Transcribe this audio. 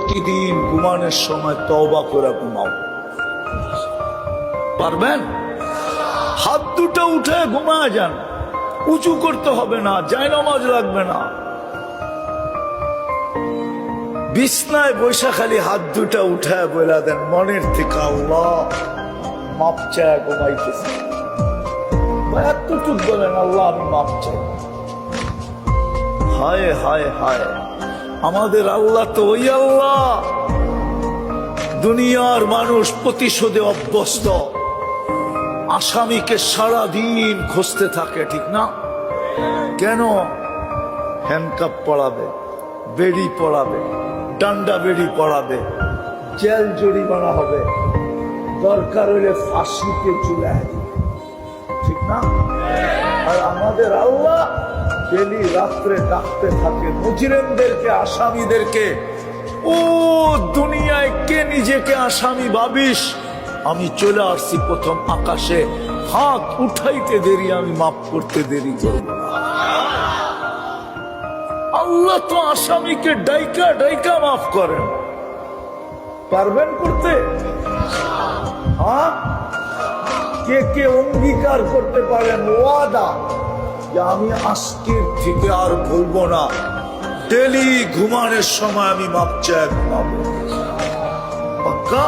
প্রতিদিন ঘুমানোর সময় তওবা করে ঘুমাও। পারবেন? হাত দুটো উঠে ঘুমায় যান, উঁচু করতে হবে না, জায়নামাজ লাগবে না। বিছনায় বৈশা খালি হাত দুটা উঠায় বলে দেন মনের থেকে, আল্লাহ মাপ চায় ঘুমাইতেছে। এতটুক বলেন, আল্লাহ আমি মাপ চাই। হায় হায় হায়, আমাদের আল্লাহ তো ওই আল্লাহ, দুনিয়ার মানুষ প্রতিশোধে অভ্যস্ত। আসামিকে সারাদিন খুঁজতে থাকে, ঠিক না? কেন? হ্যান্ডকাপ পড়াবে, বেড়ি পড়াবে, ডান্ডা বেড়ি পড়াবে, জেল জরিমানা হবে, দরকার হইলে ফাঁসিতে ঝুলায় দিবে, ঠিক না? আর আমাদের আল্লাহ ডেলি রাত্রে ডাকতে থাকে মুজরিমদেরকে, আসামিদেরকে, ও দুনিয়ায় কে নিজেকে আসামি ভাবিস, আমি চলে আসছি প্রথম আকাশে, হাত উঠাইতে দেরি, আমি মাফ করতে দেরি করব না। আল্লাহ তো আসামিকে ডাইকা ডাইকা মাফ করেন। পারবেন করতে? হ্যাঁ, কে কে অঙ্গীকার করতে পারেন ওয়াদা যে আমি আজকের থেকে আর ভুলবো না, ডেলি ঘুমানোর সময় আমি মাপ চাই ঘুমাবো? পাক্কা?